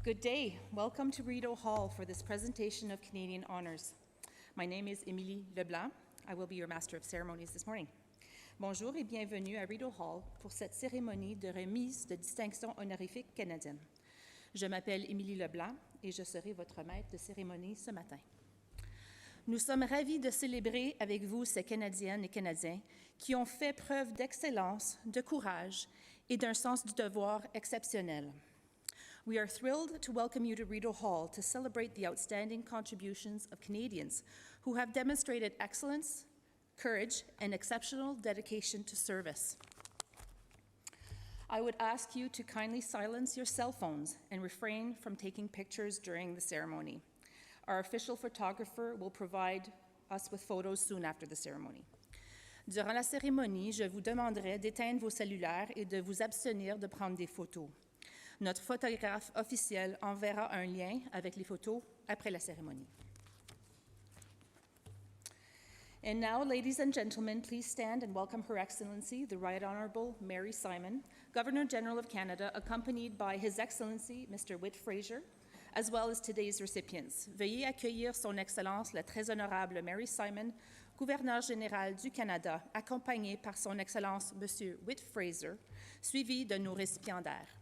Good day. Welcome to Rideau Hall for this presentation of Canadian Honours. My name is Émilie Leblanc. I will be your Master of Ceremonies this morning. Bonjour et bienvenue à Rideau Hall pour cette cérémonie de remise de distinction honorifique canadienne. Je m'appelle Émilie Leblanc et je serai votre maître de cérémonie ce matin. Nous sommes ravis de célébrer avec vous ces Canadiennes et Canadiens qui ont fait preuve d'excellence, de courage et d'un sens du devoir exceptionnel. We are thrilled to welcome you to Rideau Hall to celebrate the outstanding contributions of Canadians who have demonstrated excellence, courage, and exceptional dedication to service. I would ask you to kindly silence your cell phones and refrain from taking pictures during the ceremony. Our official photographer will provide us with photos soon after the ceremony. Durant la cérémonie, je vous demanderai d'éteindre vos cellulaires et de vous abstenir de prendre des photos. Notre photographe officiel enverra un lien avec les photos après la cérémonie. And now, ladies and gentlemen, please stand and welcome Her Excellency, the Right Honourable Murray Sinclair, Governor-General of Canada, accompanied by His Excellency, Mr. Whit Fraser, as well as today's recipients. Veuillez accueillir Son Excellence, le très honorable Murray Sinclair, Gouverneur général du Canada, accompagné par Son Excellence, Monsieur Whit Fraser, suivi de nos récipiendaires.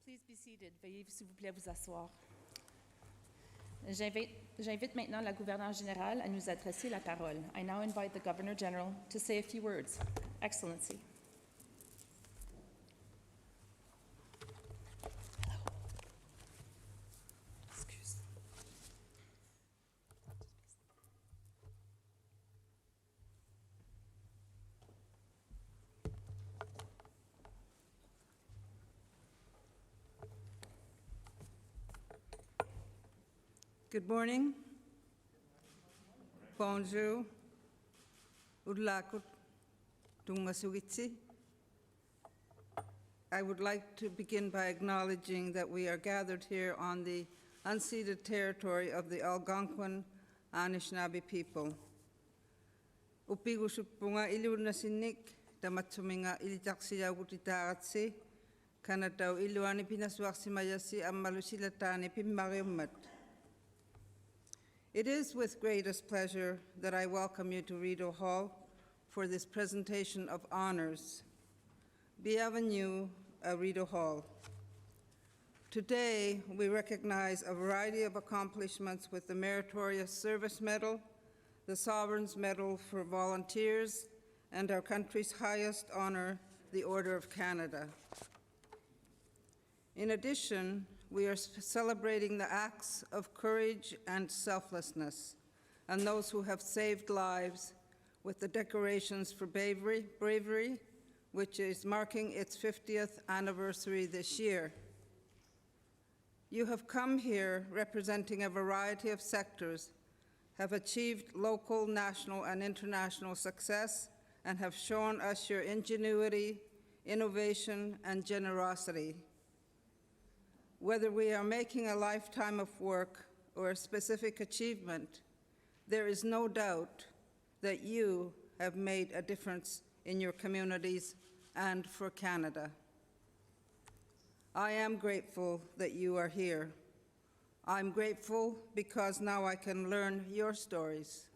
Please be seated. Veuillez, s'il vous plaît, vous asseoir. J'invite maintenant la gouverneure générale à nous adresser la parole. I now invite the Governor General to say a few words. Excellency. Good morning. Bonjour. Udlakut tungasugitsi. I would like to begin by acknowledging that we are gathered here on the unceded territory of the Algonquin Anishinaabe people. Upigusupunga ilu nasinik, tamatsuminga ilitaksiya gutitaratsi, kanatau iluani pinaswaksimayasi ammalusilatani pimmariummat. It is with greatest pleasure that I welcome you to Rideau Hall for this presentation of honors. Bienvenue à Rideau Hall. Today, we recognize a variety of accomplishments with the Meritorious Service Medal, the Sovereign's Medal for Volunteers, and our country's highest honor, the Order of Canada. In addition, we are celebrating the acts of courage and selflessness, and those who have saved lives with the decorations for bravery, which is marking its 50th anniversary this year. You have come here representing a variety of sectors, have achieved local, national, and international success, and have shown us your ingenuity, innovation, and generosity. Whether we are making a lifetime of work or a specific achievement, there is no doubt that you have made a difference in your communities and for Canada. I am grateful that you are here. I'm grateful because now I can learn your stories.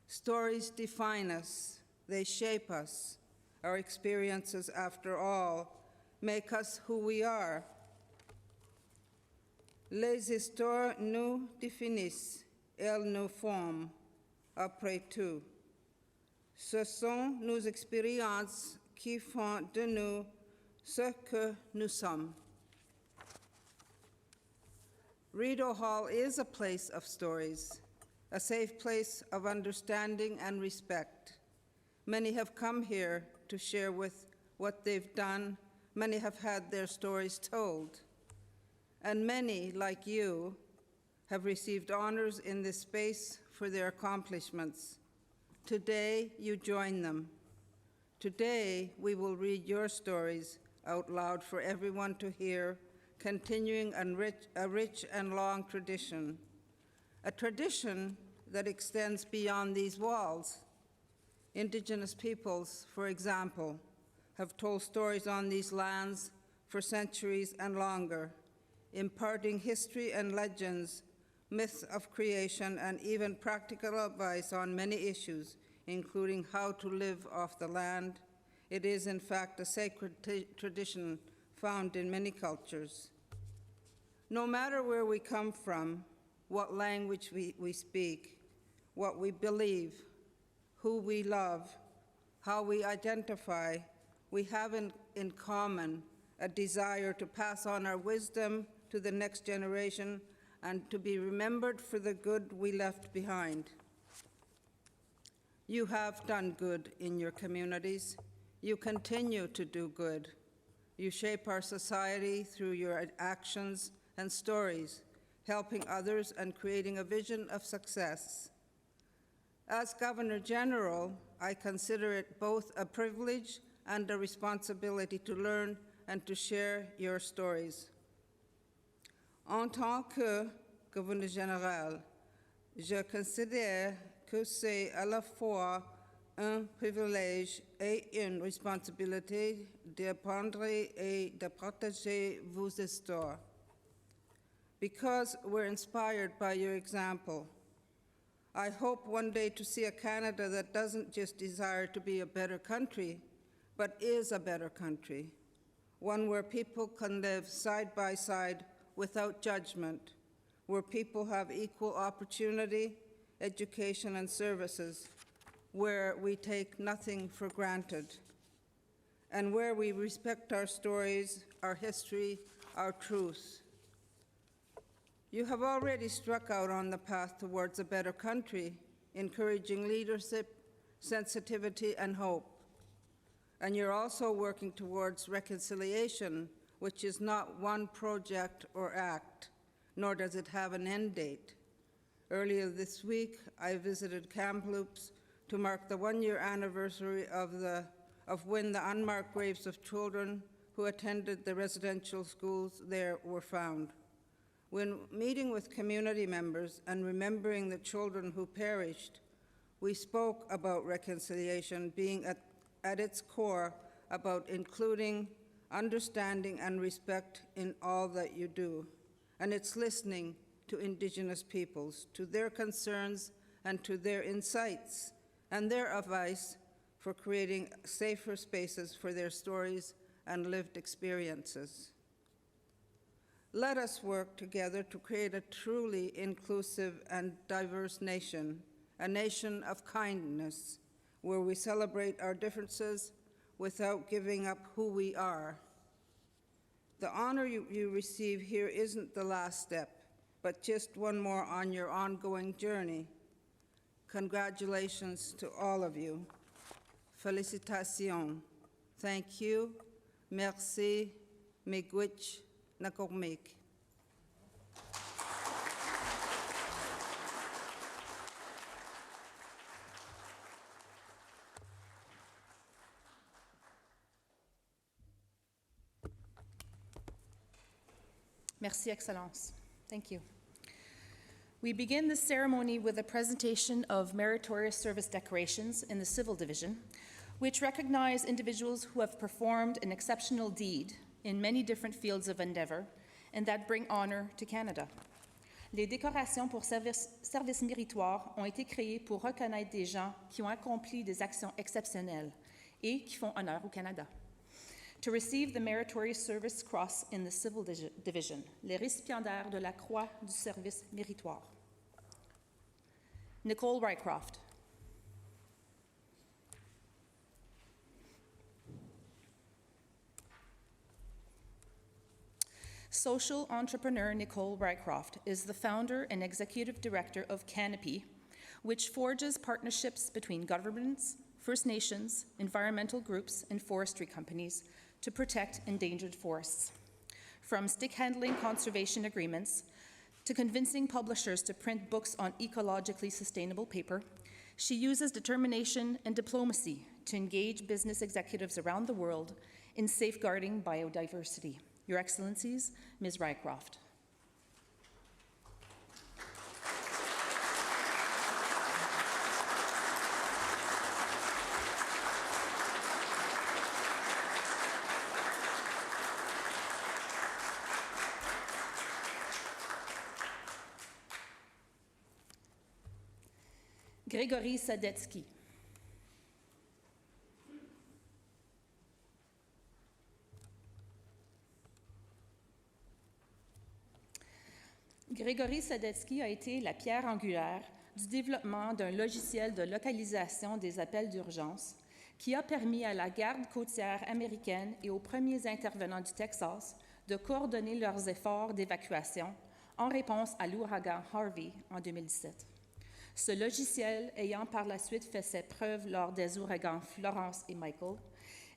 Stories define us, they shape us. Our experiences, after all, make us who we are. Les histoires nous définissent, elles nous forment, après tout. Ce sont nos expériences qui font de nous ce que nous sommes. Rideau Hall is a place of stories, a safe place of understanding and respect. Many have come here to share with what they've done. Many have had their stories told. And many, like you, have received honors in this space for their accomplishments. Today, you join them. Today, we will read your stories out loud for everyone to hear, continuing a rich and long tradition, a tradition that extends beyond these walls. Indigenous peoples, for example, have told stories on these lands for centuries and longer, imparting history and legends, myths of creation, and even practical advice on many issues, including how to live off the land. It is, in fact, a sacred tradition found in many cultures. No matter where we come from, what language we speak, what we believe, who we love, how we identify, we have in common a desire to pass on our wisdom to the next generation and to be remembered for the good we left behind. You have done good in your communities. You continue to do good. You shape our society through your actions and stories, helping others and creating a vision of success. As Governor General, I consider it both a privilege and a responsibility to learn and to share your stories. En tant que Gouverneur Général, je considère que c'est à la fois un privilège et une responsabilité d'apprendre et de partager vos histoires. Because we're inspired by your example, I hope one day to see a Canada that doesn't just desire to be a better country, but is a better country, one where people can live side by side without judgment, where people have equal opportunity, education, and services, where we take nothing for granted, and where we respect our stories, our history, our truth. You have already struck out on the path towards a better country, encouraging leadership, sensitivity, and hope. And you're also working towards reconciliation, which is not one project or act, nor does it have an end date. Earlier this week, I visited Kamloops to mark the one-year anniversary of when the unmarked graves of children who attended the residential schools there were found. When meeting with community members and remembering the children who perished, we spoke about reconciliation being at its core about including, understanding, and respect in all that you do. And it's listening to Indigenous peoples, to their concerns and to their insights and their advice for creating safer spaces for their stories and lived experiences. Let us work together to create a truly inclusive and diverse nation, a nation of kindness, where we celebrate our differences without giving up who we are. The honor you receive here isn't the last step, but just one more on your ongoing journey. Congratulations to all of you. Félicitations. Thank you. Merci. Miigwech nakormik. Merci, Excellence. Thank you. We begin the ceremony with a presentation of Meritorious Service decorations in the Civil Division, which recognize individuals who have performed an exceptional deed in many different fields of endeavor and that bring honor to Canada. Les décorations pour service méritoire ont été créées pour reconnaître des gens qui ont accompli des actions exceptionnelles et qui font honneur au Canada. To receive the Meritorious Service Cross in the Civil Division, les récipiendaires de la Croix du Service Méritoire. Nicole Rycroft. Social entrepreneur Nicole Rycroft is the founder and executive director of Canopy, which forges partnerships between governments, First Nations, environmental groups, and forestry companies to protect endangered forests. From stick handling conservation agreements to convincing publishers to print books on ecologically sustainable paper, she uses determination and diplomacy to engage business executives around the world in safeguarding biodiversity. Your Excellencies, Ms. Rycroft. Grégory Sadetsky. Grégory Sadetsky a été la pierre angulaire du développement d'un logiciel de localisation des appels d'urgence qui a permis à la garde côtière américaine et aux premiers intervenants du Texas de coordonner leurs efforts d'évacuation en réponse à l'ouragan Harvey en 2017. Ce logiciel, ayant par la suite fait ses preuves lors des ouragans Florence et Michael,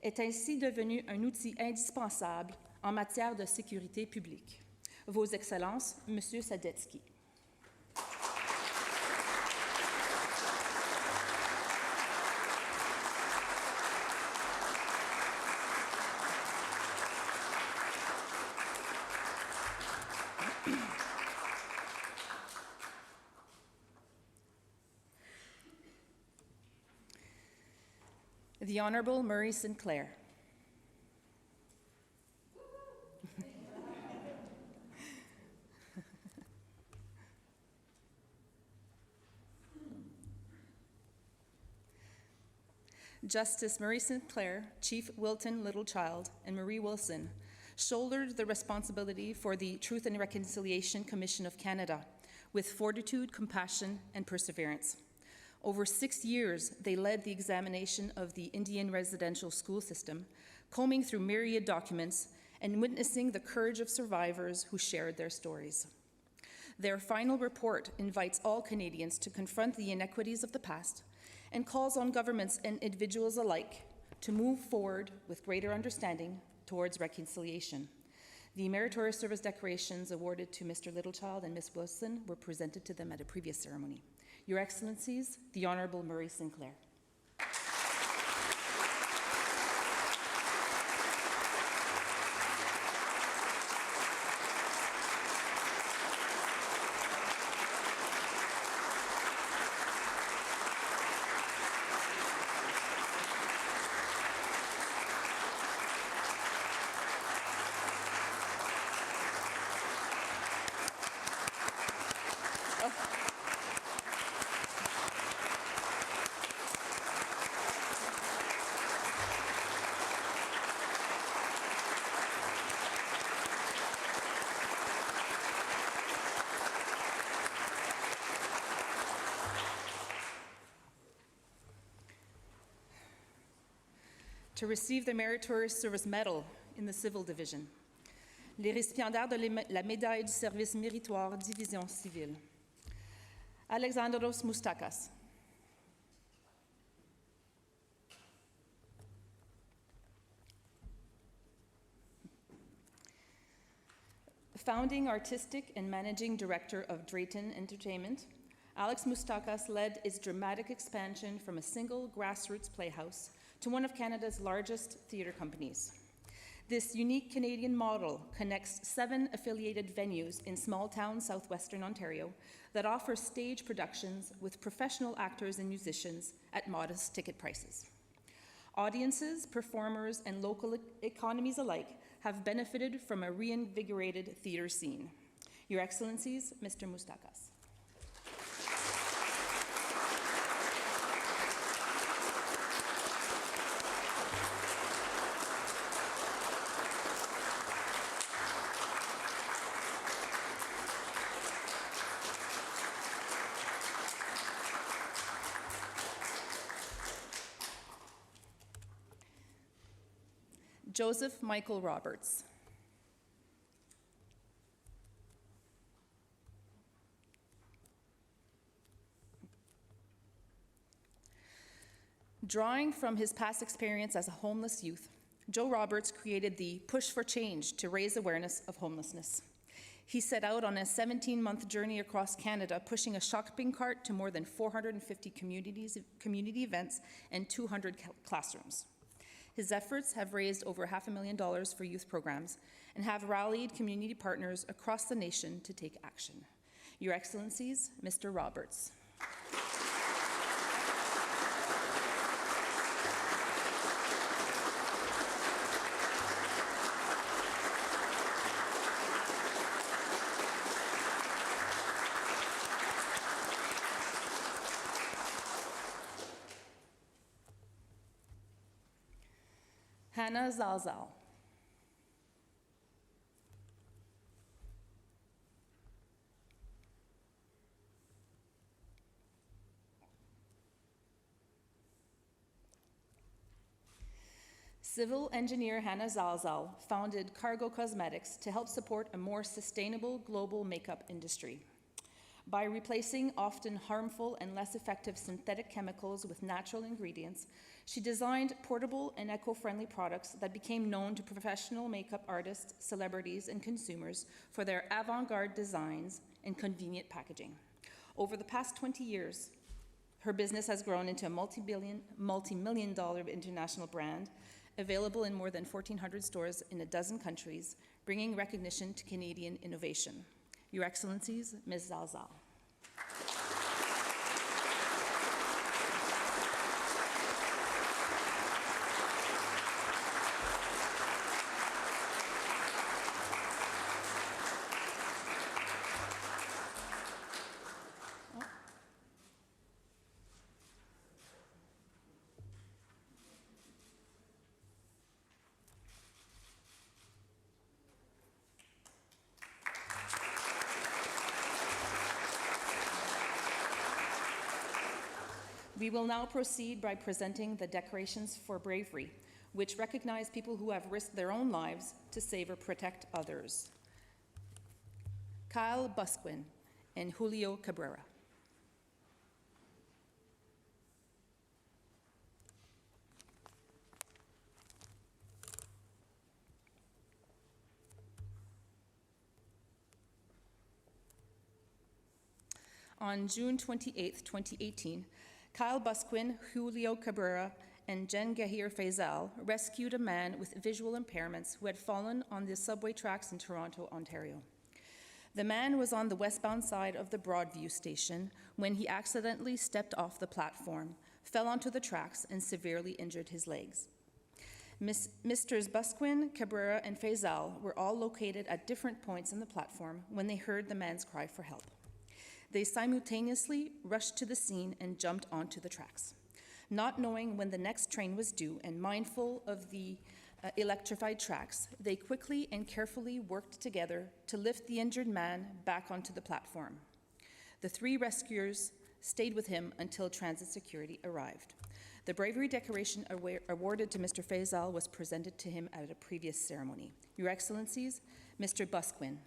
est ainsi devenu un outil indispensable en matière de sécurité publique. Vos Excellences, Monsieur Sadetsky. The Honourable Murray Sinclair. Justice Murray Sinclair, Chief Wilton Littlechild, and Marie Wilson shouldered the responsibility for the Truth and Reconciliation Commission of Canada with fortitude, compassion, and perseverance. Over 6 years, they led the examination of the Indian residential school system, combing through myriad documents and witnessing the courage of survivors who shared their stories. Their final report invites all Canadians to confront the inequities of the past and calls on governments and individuals alike to move forward with greater understanding towards reconciliation. The Meritorious Service decorations awarded to Mr. Littlechild and Ms. Wilson were presented to them at a previous ceremony. Your Excellencies, the Honourable Murray Sinclair. to receive the Meritorious Service Medal in the Civil Division. Les récipiendaires de la médaille du service méritoire division civile. Alexandros Moustakas. Founding artistic and managing director of Drayton Entertainment, Alex Moustakas led its dramatic expansion from a single grassroots playhouse to one of Canada's largest theatre companies. This unique Canadian model connects 7 affiliated venues in small-town southwestern Ontario that offer stage productions with professional actors and musicians at modest ticket prices. Audiences, performers, and local economies alike have benefited from a reinvigorated theatre scene. Your Excellencies, Mr. Moustakas. Joseph Michael Roberts. Drawing from his past experience as a homeless youth, Joe Roberts created the Push for Change to raise awareness of homelessness. He set out on a 17-month journey across Canada, pushing a shopping cart to more than 450 community events and 200 classrooms. His efforts have raised over $500,000 for youth programs and have rallied community partners across the nation to take action. Your Excellencies, Mr. Roberts. Hannah Zalzal. Civil engineer Hannah Zalzal founded Cargo Cosmetics to help support a more sustainable global makeup industry. By replacing often harmful and less effective synthetic chemicals with natural ingredients, she designed portable and eco-friendly products that became known to professional makeup artists, celebrities, and consumers for their avant-garde designs and convenient packaging. Over the past 20 years, her business has grown into a multi-million-dollar international brand, available in more than 1,400 stores in a dozen countries, bringing recognition to Canadian innovation. Your Excellencies, Ms. Zalzal. We will now proceed by presenting the Decorations for Bravery, which recognize people who have risked their own lives to save or protect others. Kyle Busquin and Julio Cabrera. On June 28, 2018, Kyle Busquin, Julio Cabrera, and Jen Gahir Faisal rescued a man with visual impairments who had fallen on the subway tracks in Toronto, Ontario. The man was on the westbound side of the Broadview station when he accidentally stepped off the platform, fell onto the tracks, and severely injured his legs. Misters Busquin, Cabrera, and Faisal were all located at different points in the platform when they heard the man's cry for help. They simultaneously rushed to the scene and jumped onto the tracks. Not knowing when the next train was due and mindful of the electrified tracks, they quickly and carefully worked together to lift the injured man back onto the platform. The 3 rescuers stayed with him until transit security arrived. The Bravery Decoration awarded to Mr. Faisal was presented to him at a previous ceremony. Your Excellencies, Mr. Busquin.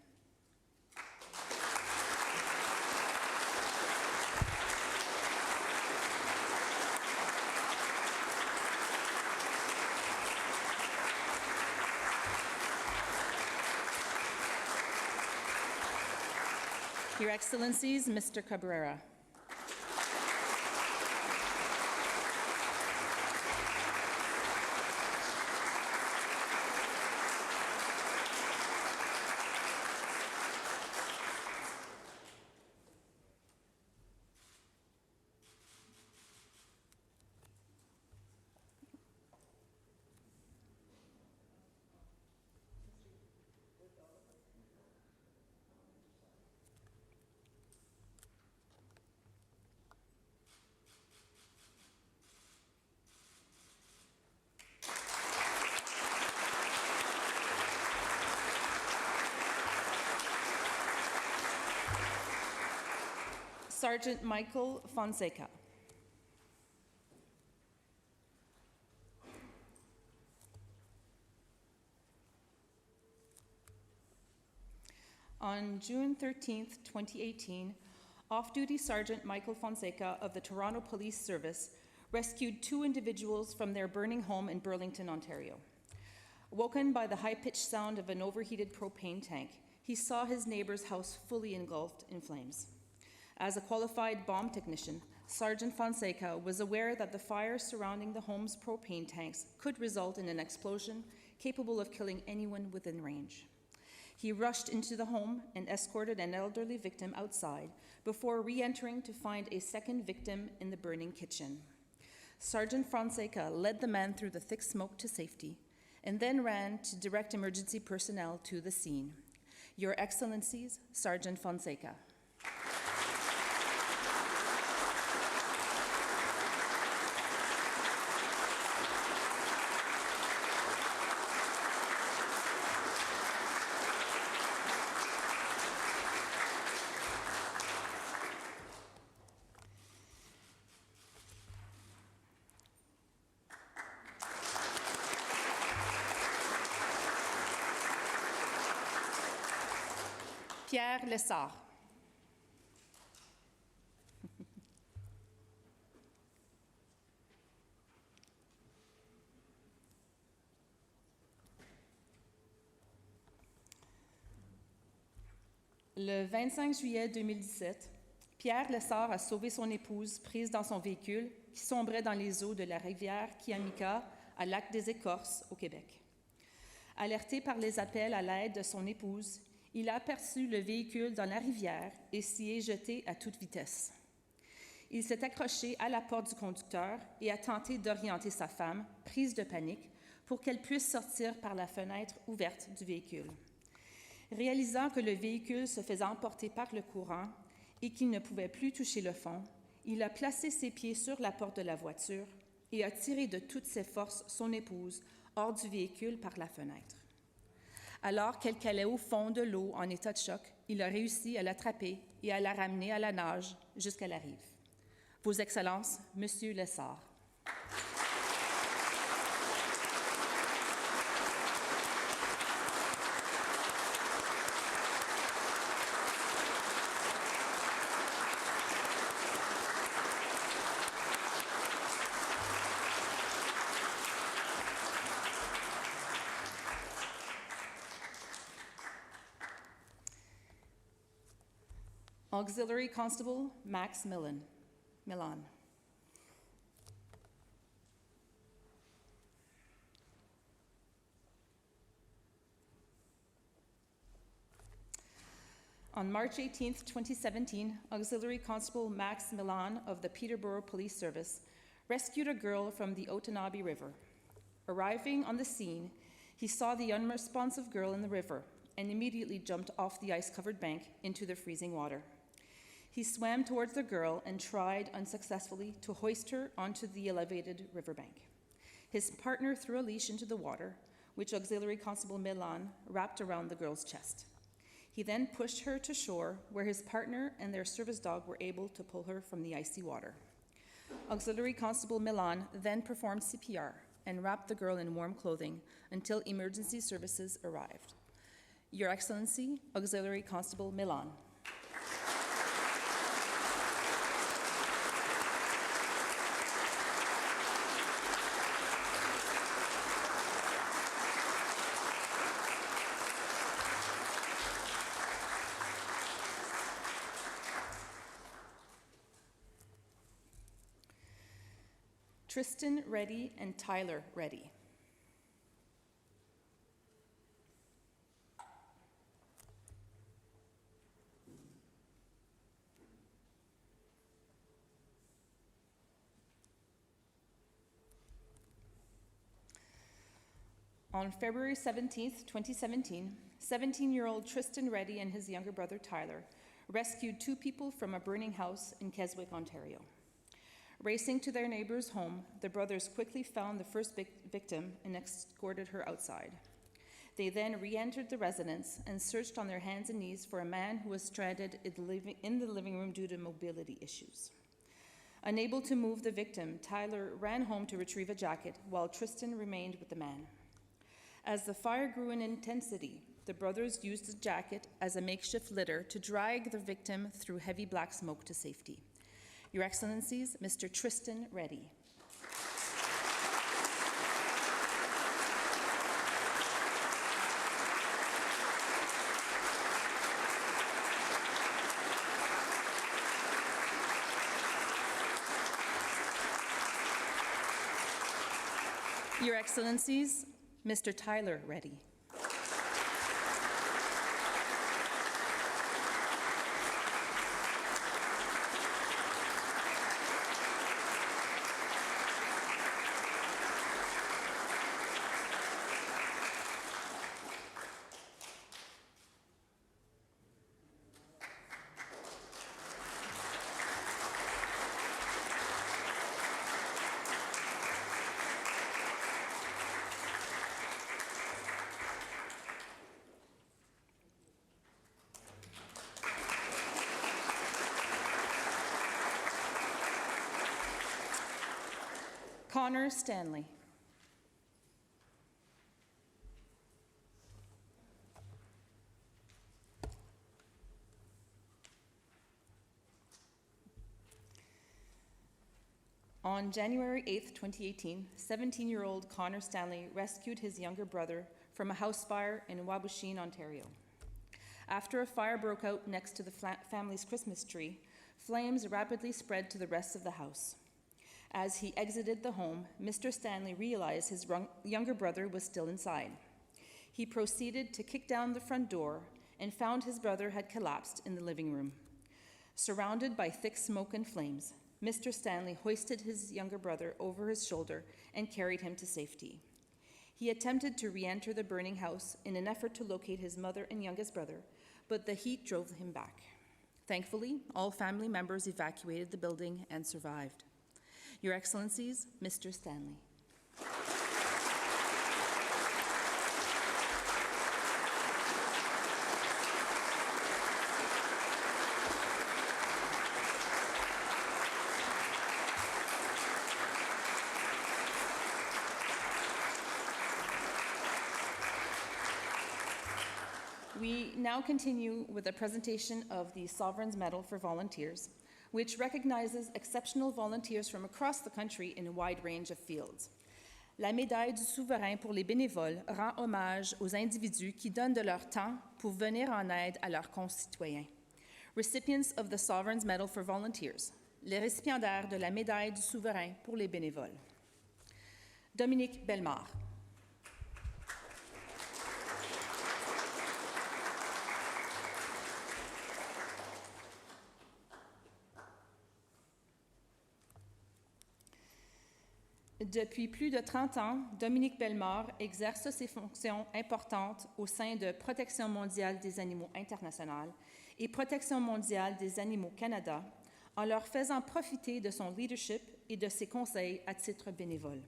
Your Excellencies, Mr. Cabrera. Sergeant Michael Fonseca. On June 13th, 2018, off-duty Sergeant Michael Fonseca of the Toronto Police Service rescued 2 individuals from their burning home in Burlington, Ontario. Woken by the high-pitched sound of an overheated propane tank, he saw his neighbor's house fully engulfed in flames. As a qualified bomb technician, Sergeant Fonseca was aware that the fire surrounding the home's propane tanks could result in an explosion capable of killing anyone within range. He rushed into the home and escorted an elderly victim outside before re-entering to find a second victim in the burning kitchen. Sergeant Fonseca led the man through the thick smoke to safety and then ran to direct emergency personnel to the scene. Your Excellencies, Sergeant Fonseca. Pierre Lessard. Le 25 juillet 2017, Pierre Lessard a sauvé son épouse prise dans son véhicule qui sombrait dans les eaux de la rivière Kiamika à Lac des Écorces au Québec. Alerté par les appels à l'aide de son épouse, il a aperçu le véhicule dans la rivière et s'y est jeté à toute vitesse. Il s'est accroché à la porte du conducteur et a tenté d'orienter sa femme, prise de panique, pour qu'elle puisse sortir par la fenêtre ouverte du véhicule. Réalisant que le véhicule se faisait emporter par le courant et qu'il ne pouvait plus toucher le fond, il a placé ses pieds sur la porte de la voiture et a tiré de toutes ses forces son épouse hors du véhicule par la fenêtre. Alors qu'elle calait au fond de l'eau en état de choc, il a réussi à l'attraper et à la ramener à la nage jusqu'à la rive. Vos Excellences, Monsieur Lessard. Auxiliary Constable Max Milan. On March 18, 2017, Auxiliary Constable Max Milan of the Peterborough Police Service rescued a girl from the Otonabee River. Arriving on the scene, he saw the unresponsive girl in the river and immediately jumped off the ice-covered bank into the freezing water. He swam towards the girl and tried unsuccessfully to hoist her onto the elevated riverbank. His partner threw a leash into the water, which Auxiliary Constable Milan wrapped around the girl's chest. He then pushed her to shore, where his partner and their service dog were able to pull her from the icy water. Auxiliary Constable Milan then performed CPR and wrapped the girl in warm clothing until emergency services arrived. Your Excellency, Auxiliary Constable Milan. Tristan Reddy and Tyler Reddy. On February 17th, 2017, 17-year-old Tristan Reddy and his younger brother Tyler rescued two people from a burning house in Keswick, Ontario. Racing to their neighbor's home, the brothers quickly found the first victim and escorted her outside. They then re-entered the residence and searched on their hands and knees for a man who was stranded in the living room due to mobility issues. Unable to move the victim, Tyler ran home to retrieve a jacket while Tristan remained with the man. As the fire grew in intensity, the brothers used the jacket as a makeshift litter to drag the victim through heavy black smoke to safety. Your Excellencies, Mr. Tristan Reddy. Your Excellencies, Mr. Tyler Reddy. Connor Stanley. On January 8th, 2018, 17-year-old Connor Stanley rescued his younger brother from a house fire in Waubaushene, Ontario. After a fire broke out next to the family's Christmas tree, flames rapidly spread to the rest of the house. As he exited the home, Mr. Stanley realized his younger brother was still inside. He proceeded to kick down the front door and found his brother had collapsed in the living room. Surrounded by thick smoke and flames, Mr. Stanley hoisted his younger brother over his shoulder and carried him to safety. He attempted to re-enter the burning house in an effort to locate his mother and youngest brother, but the heat drove him back. Thankfully, all family members evacuated the building and survived. Your Excellencies, Mr. Stanley. We now continue with a presentation of the Sovereign's Medal for Volunteers, which recognizes exceptional volunteers from across the country in a wide range of fields. La médaille du souverain pour les bénévoles rend hommage aux individus qui donnent de leur temps pour venir en aide à leurs concitoyens. Recipients of the Sovereign's Medal for Volunteers, les récipiendaires de la médaille du souverain pour les bénévoles. Dominique Bellemare. Depuis plus de 30 ans, Dominique Bellemare exerce ses fonctions importantes au sein de Protection mondiale des animaux internationale et Protection mondiale des animaux Canada, en leur faisant profiter de son leadership et de ses conseils à titre bénévole.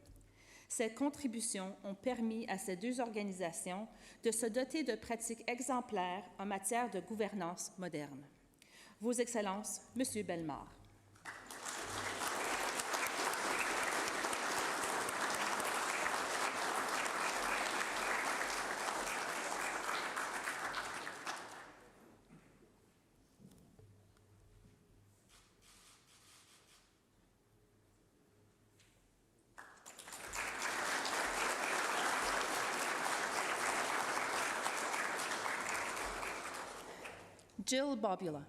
Ces contributions ont permis à ces deux organisations de se doter de pratiques exemplaires en matière de gouvernance moderne. Vos Excellences, Monsieur Bellemare. Jill Bobula.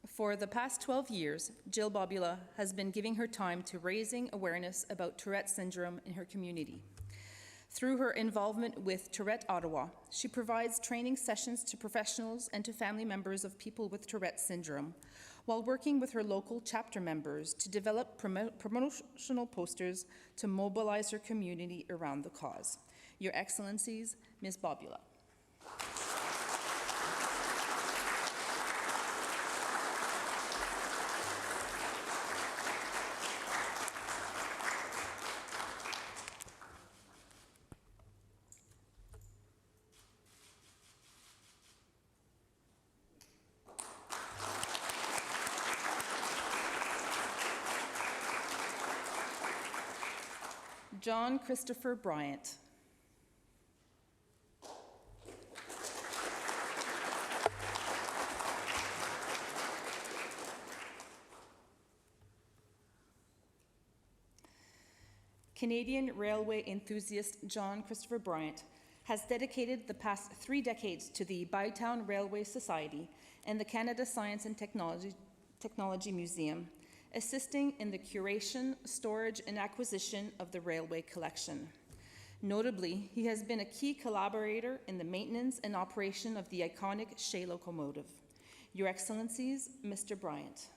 For the past 12 years, Jill Bobula has been giving her time to raising awareness about Tourette syndrome in her community. Through her involvement with Tourette Ottawa, she provides training sessions to professionals and to family members of people with Tourette syndrome, while working with her local chapter members to develop promotional posters to mobilize her community around the cause. Your Excellencies, Ms. Bobula. John Christopher Bryant. Canadian railway enthusiast John Christopher Bryant has dedicated the past 3 decades to the Bytown Railway Society and the Canada Science and Technology Museum, assisting in the curation, storage, and acquisition of the railway collection. Notably, he has been a key collaborator in the maintenance and operation of the iconic Shea locomotive. Your Excellencies, Mr. Bryant.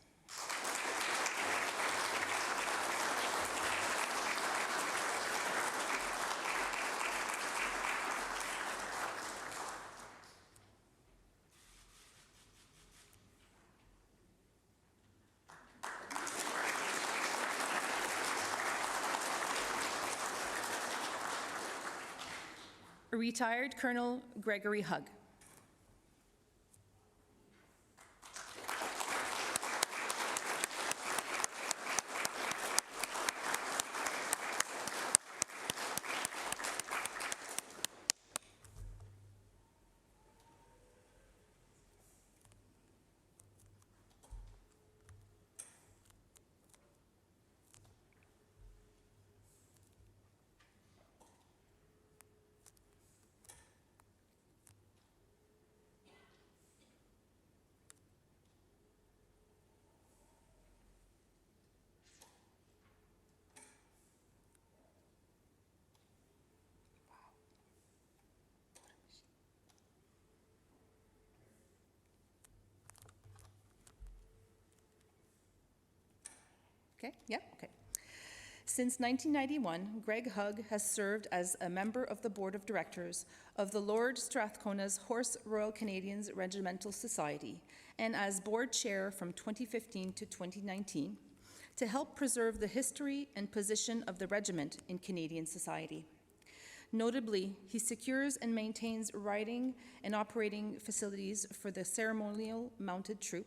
Retired Colonel Gregory Hugg. Okay, yeah, okay. Since 1991, Greg Hugg has served as a member of the Board of Directors of the Lord Strathcona's Horse Royal Canadians Regimental Society and as Board Chair from 2015 to 2019 to help preserve the history and position of the regiment in Canadian society. Notably, he secures and maintains riding and operating facilities for the ceremonial mounted troop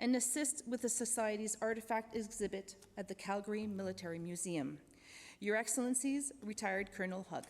and assists with the Society's artifact exhibit at the Calgary Military Museum. Your Excellencies, Retired Colonel Hugg.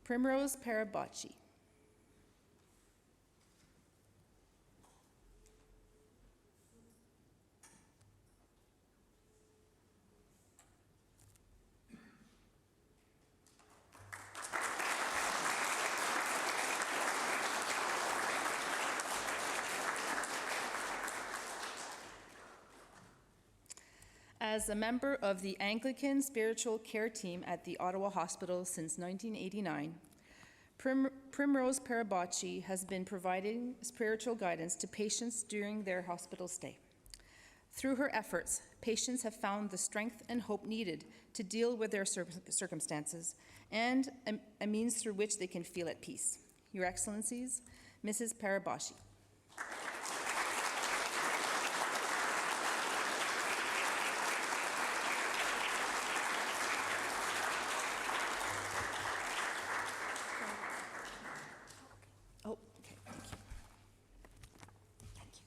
Primrose Paruboczy. As a member of the Anglican Spiritual Care Team at the Ottawa Hospital since 1989, Primrose Paruboczy has been providing spiritual guidance to patients during their hospital stay. Through her efforts, patients have found the strength and hope needed to deal with their circumstances and a means through which they can feel at peace. Your Excellencies, Mrs. Paruboczy. Oh, okay, thank you. Thank you.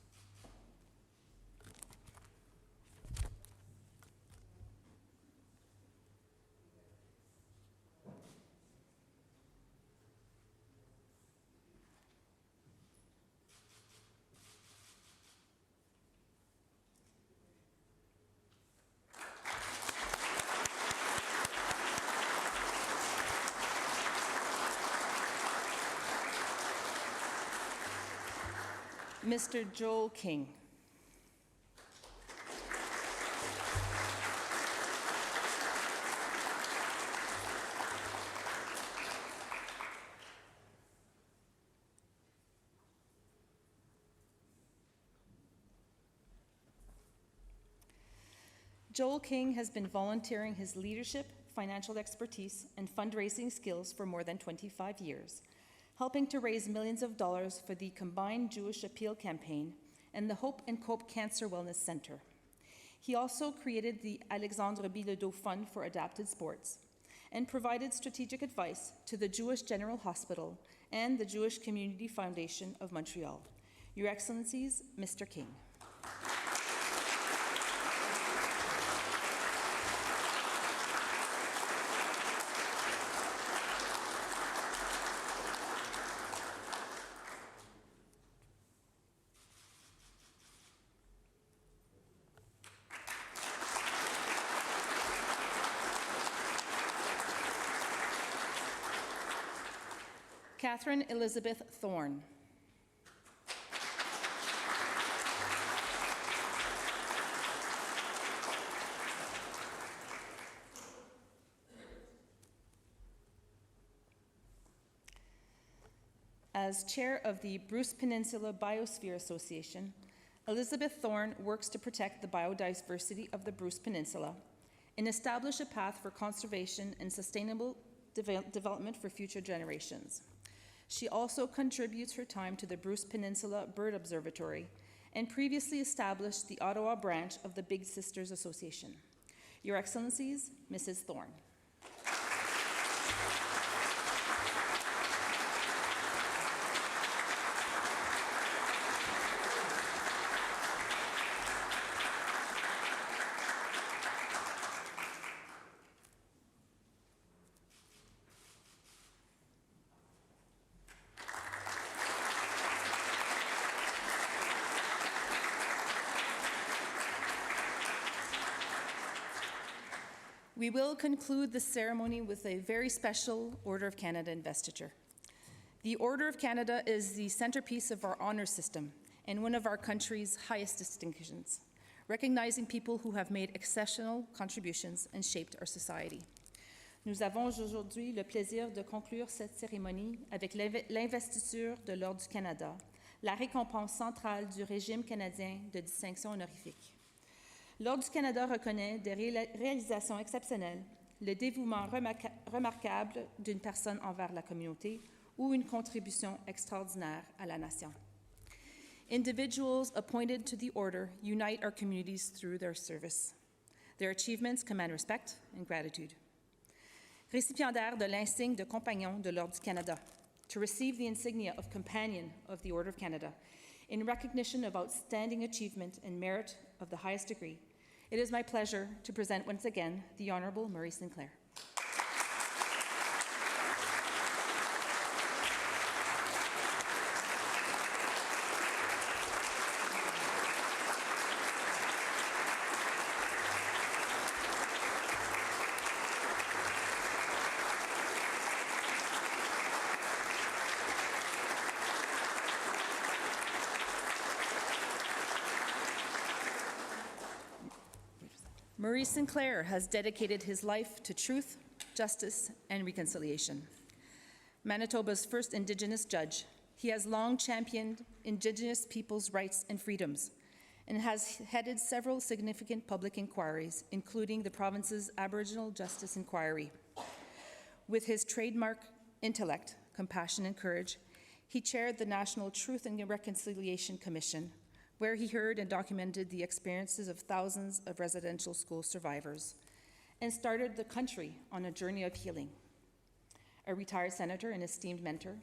Mr. Joel King. Joel King has been volunteering his leadership, financial expertise, and fundraising skills for more than 25 years, helping to raise millions of dollars for the Combined Jewish Appeal Campaign and the Hope and Cope Cancer Wellness Center. He also created the Alexandre Bilodeau Fund for Adapted Sports and provided strategic advice to the Jewish General Hospital and the Jewish Community Foundation of Montreal. Your Excellencies, Mr. King. Catherine Elizabeth Thorn. As chair of the Bruce Peninsula Biosphere Association, Elizabeth Thorn works to protect the biodiversity of the Bruce Peninsula and establish a path for conservation and sustainable development for future generations. She also contributes her time to the Bruce Peninsula Bird Observatory and previously established the Ottawa branch of the Big Sisters Association. Your Excellencies, Mrs. Thorn. We will conclude the ceremony with a very special Order of Canada investiture. The Order of Canada is the centerpiece of our honor system and one of our country's highest distinctions, recognizing people who have made exceptional contributions and shaped our society. Nous avons aujourd'hui le plaisir de conclure cette cérémonie avec l'investiture de l'Ordre du Canada, la récompense centrale du régime canadien de distinction honorifique. L'Ordre du Canada reconnaît des réalisations exceptionnelles, le dévouement remarquable d'une personne envers la communauté ou une contribution extraordinaire à la nation. Individuals appointed to the Order unite our communities through their service. Their achievements command respect and gratitude. Récipiendaire de l'insigne de Compagnon de l'Ordre du Canada, to receive the insignia of Companion of the Order of Canada, in recognition of outstanding achievement and merit of the highest degree, it is my pleasure to present once again the Honourable Murray Sinclair. Murray Sinclair has dedicated his life to truth, justice, and reconciliation. Manitoba's first Indigenous judge, he has long championed Indigenous people's rights and freedoms and has headed several significant public inquiries, including the province's Aboriginal Justice Inquiry. With his trademark intellect, compassion, and courage, he chaired the National Truth and Reconciliation Commission, where he heard and documented the experiences of thousands of residential school survivors and started the country on a journey of healing. A retired senator and esteemed mentor,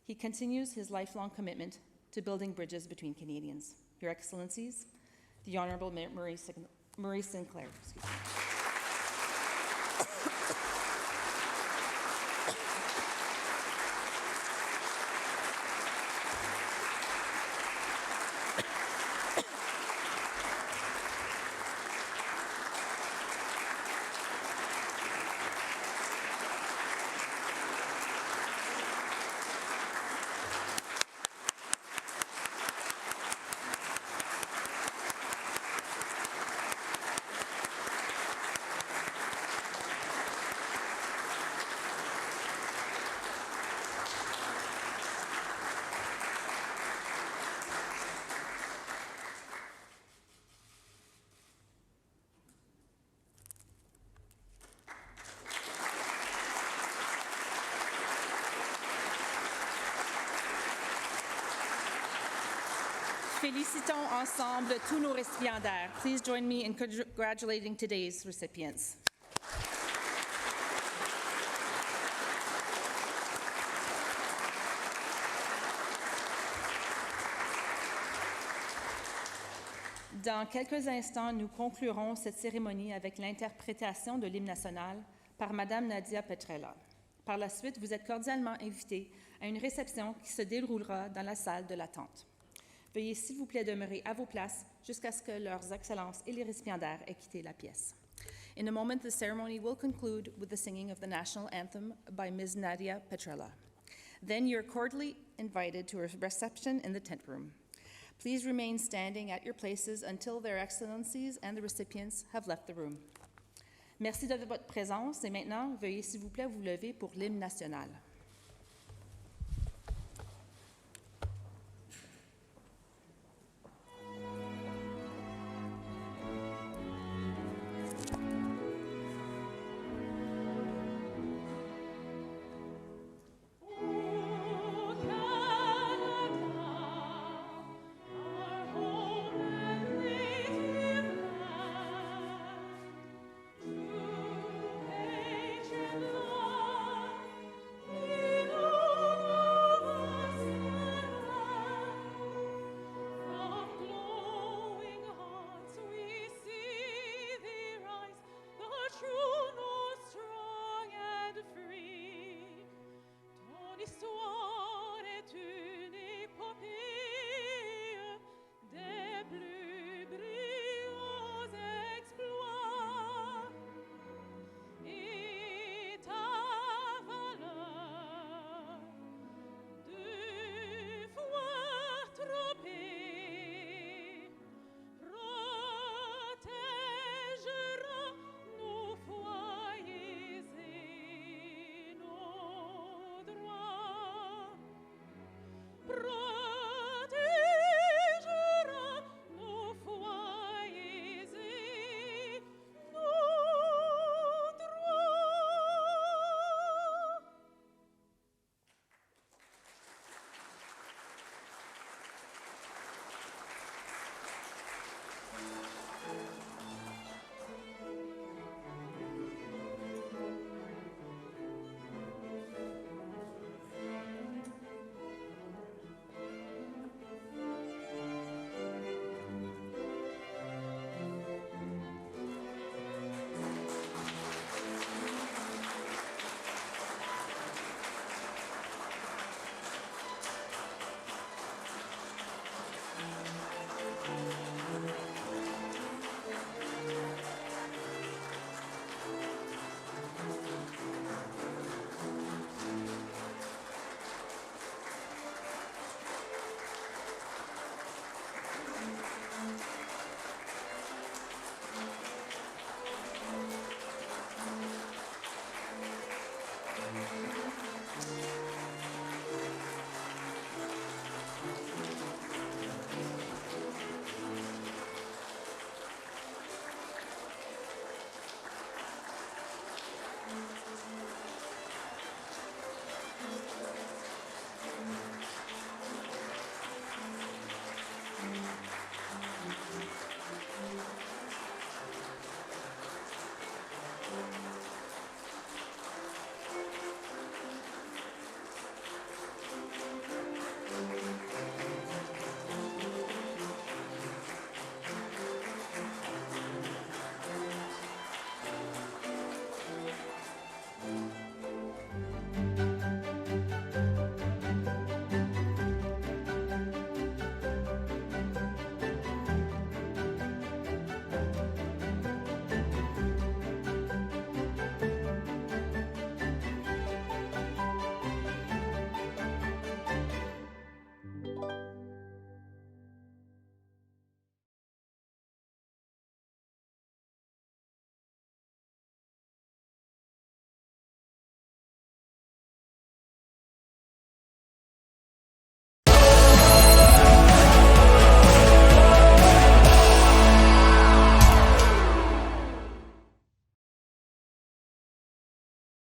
he continues his lifelong commitment to building bridges between Canadians. Your Excellencies, the Honourable Murray Sinclair. Excuse me. Félicitons ensemble tous nos récipiendaires. Please join me in congratulating today's recipients. Dans quelques instants, nous conclurons cette cérémonie avec l'interprétation de l'hymne national par Madame Nadia Petrella. Par la suite, vous êtes cordialement invités à une réception qui se déroulera dans la salle de l'attente. Veuillez s'il vous plaît demeurer à vos places jusqu'à ce que leurs excellences et les récipiendaires aient quitté la pièce. In a moment, the ceremony will conclude with the singing of the national anthem by Ms. Nadia Petrella. Then you're cordially invited to a reception in the tent room. Please remain standing at your places until their excellencies and the recipients have left the room. Merci de votre présence et maintenant, veuillez s'il vous plaît vous lever pour l'hymne national. Histoire